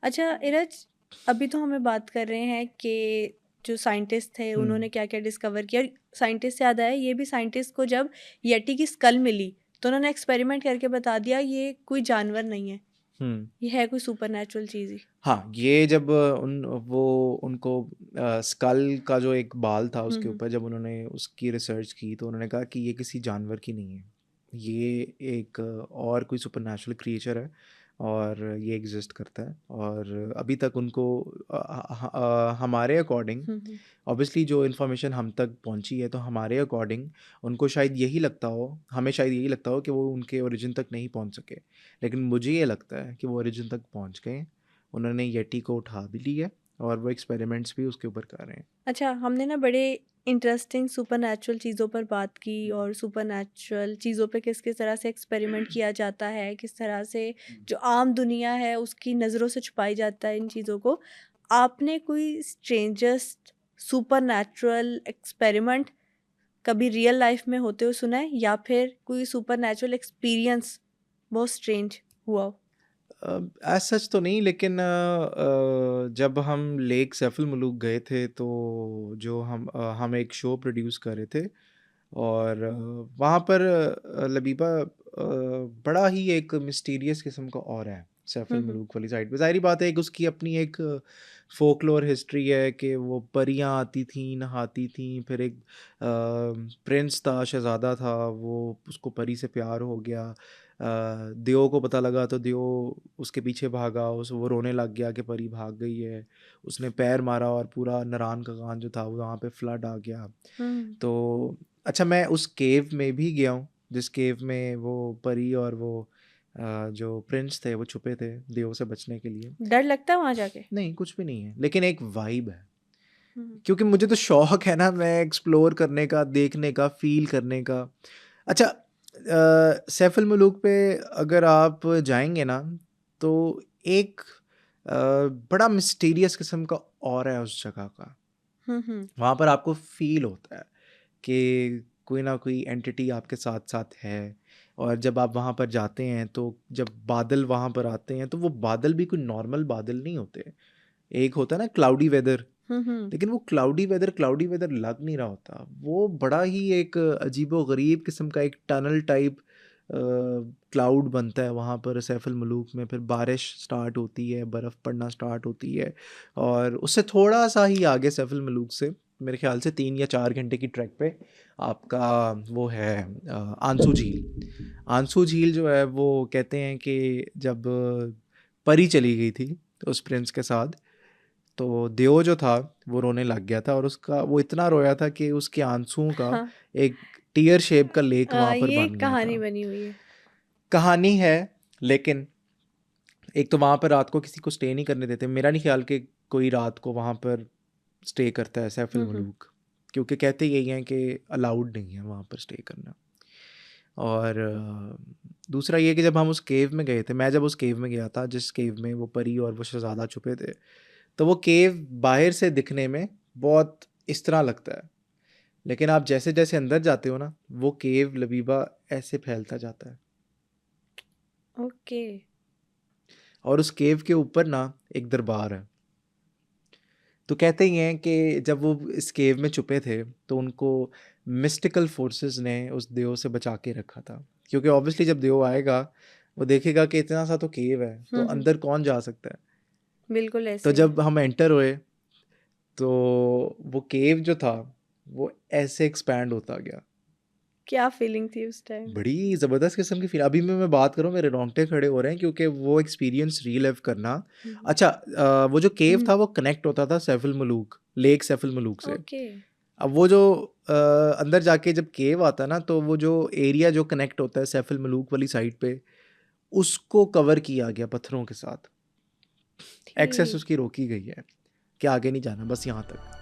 अच्छा इरज, अभी तो हमें बात कर रहे हैं कि जो साइंटिस्ट थे उन्होंने हुँ, क्या क्या डिस्कवर किया। साइंटिस्ट से याद आया, ये भी साइंटिस्ट को जब यटी की स्कल मिली तो उन्होंने एक्सपेरिमेंट करके बता दिया ये कोई जानवर नहीं है, हुँ। ये है कोई सुपर नेचुरल चीज़ ही। हाँ, ये जब उनको स्कल का जो एक बाल था उसके हम्म। ऊपर जब उन्होंने उसकी रिसर्च की तो उन्होंने कहा कि ये किसी जानवर की नहीं है। ये एक और कोई सुपरनैचुरल क्रिएचर है और ये एग्ज़िस्ट करता है और अभी तक उनको हमारे अकॉर्डिंग हम्म। ऑब्वियसली जो इन्फॉर्मेशन हम तक पहुंची है तो हमारे अकॉर्डिंग उनको शायद यही लगता हो, हमें शायद यही लगता हो कि वो उनके ओरिजिन तक नहीं पहुंच सके। लेकिन मुझे ये लगता है कि वो ओरिजिन तक पहुंच गए। उन्होंने येटी को उठा भी ली है और वो एक्सपेरिमेंट्स भी उसके ऊपर कर रहे हैं। अच्छा, हमने ना बड़े इंटरेस्टिंग सुपर नेचुरल चीज़ों पर बात की और सुपर नेचुरल चीज़ों पे किस किस तरह से एक्सपेरिमेंट किया जाता है, किस तरह से जो आम दुनिया है उसकी नज़रों से छुपाई जाता है इन चीज़ों को। आपने कोई स्ट्रेंजस्ट सुपर नेचुरल एक्सपेरिमेंट कभी रियल लाइफ में होते हुए सुना है, या फिर कोई सुपर नेचुरल एक्सपीरियंस बहुत स्ट्रेंज हुआ हो? एज सच तो नहीं, लेकिन जब हम लेक सैफुल मलूक गए थे तो जो हम एक शो प्रोड्यूस कर रहे थे और वहाँ पर लबीबा बड़ा ही एक मिस्टीरियस किस्म का और है सैफुल हम्म। मलूक वाली साइड पे। ज़ाहिर बात है कि उसकी अपनी एक फोकलोर हिस्ट्री है कि वो परियां आती थीं, नहाती थीं, फिर एक प्रिंस था, शहज़ादा था, वो उसको परी से प्यार हो गया। दियो को पता लगा तो दियो उसके पीछे भागा, उस वो रोने लग गया कि परी भाग गई है। उसने पैर मारा और पूरा नरान का कान जो था वो वहाँ पे फ्लड आ गया। हम्म। तो अच्छा, मैं उस केव में भी गया हूँ जिस केव में वो परी और वो जो प्रिंस थे वो छुपे थे दियो से बचने के लिए। डर लगता है वहां जाके? नहीं, कुछ भी नहीं है, लेकिन एक वाइब है। हम्म। क्योंकि मुझे तो शौक है ना, मैं एक्सप्लोर करने का, देखने का, फील करने का। अच्छा, सैफुल मुलूक पे अगर आप जाएंगे ना तो एक बड़ा मिस्टीरियस किस्म का ऑरा है उस जगह का। हम्म। वहाँ पर आपको फील होता है कि कोई ना कोई एंटिटी आपके साथ साथ है। और जब आप वहाँ पर जाते हैं तो जब बादल वहाँ पर आते हैं तो वो बादल भी कोई नॉर्मल बादल नहीं होते। एक होता है ना क्लाउडी वेदर, हम्म। लेकिन वो क्लाउडी वेदर लग नहीं रहा होता। वो बड़ा ही एक अजीबो गरीब किस्म का एक टनल टाइप क्लाउड बनता है वहाँ पर सैफुल मलूक में। फिर बारिश स्टार्ट होती है, बर्फ़ पड़ना स्टार्ट होती है और उससे थोड़ा सा ही आगे सैफुल मलूक से मेरे ख्याल से 3 या 4 घंटे की ट्रैक पे आपका वो है आंसू झील। आंसू झील जो है वो कहते हैं कि जब परी चली गई थी उस प्रिंस के साथ तो देओ जो था वो रोने लग गया था और उसका वो इतना रोया था कि उसके आंसुओं का हाँ। एक टीयर शेप का लेक वहाँ पर ये बन एक गया कहानी था। बनी हुई है। कहानी है, लेकिन एक तो वहाँ पर रात को किसी को स्टे नहीं करने देते। मेरा नहीं ख्याल कि कोई रात को वहाँ पर स्टे करता है सैफुल हम्म। मलूक, क्योंकि कहते यही हैं कि अलाउड नहीं है वहाँ पर स्टे करना। और दूसरा ये कि जब हम उस केव में गए थे, मैं जब उस केव में गया था जिस केव में वो परी और वो शहज़ादा छुपे थे, तो वो केव बाहर से दिखने में बहुत इस तरह लगता है, लेकिन आप जैसे-जैसे अंदर जाते हो ना, वो केव लबीबा ऐसे फैलता जाता है। ओके। और उस केव के ऊपर ना एक दरबार है। तो कहते ही हैं कि जब वो इस केव में छुपे थे, तो उनको मिस्टिकल फोर्सेस ने उस देव से बचा के रखा था। क्योंकि ऑब्वियसली जब देव आएगा, वो देखेगा कि इतना सा तो केव है, तो हम्म। अंदर कौन जा सकता है? बिल्कुल तो ऐसे ही है। जब हम एंटर हुए, तो वो केव जो था, वो ऐसे एक्सपैंड होता गया। क्या फीलिंग थी उस टाइम? बड़ी ज़बरदस्त किस्म की फ़ील अभी भी मैं बात कर रहा हूँ, मेरे रोंगटे खड़े हो रहे हैं क्योंकि वो एक्सपीरियंस रीलाइव करना। हम्म। अच्छा, वो जो केव हम्म। था वो कनेक्ट होता था सैफुल मलूक, लेक सैफुल मलूक से। ओके। अब वो जो अंदर जाके जब केव आता है ना, तो वो जो एरिया जो कनेक्ट होता है सैफुल मलूक वाली साइड पे, उसको कवर किया गया पत्थरों के साथ। एक्सेस ठीक। उसकी रोकी गई है कि आगे नहीं जाना, बस यहाँ तक।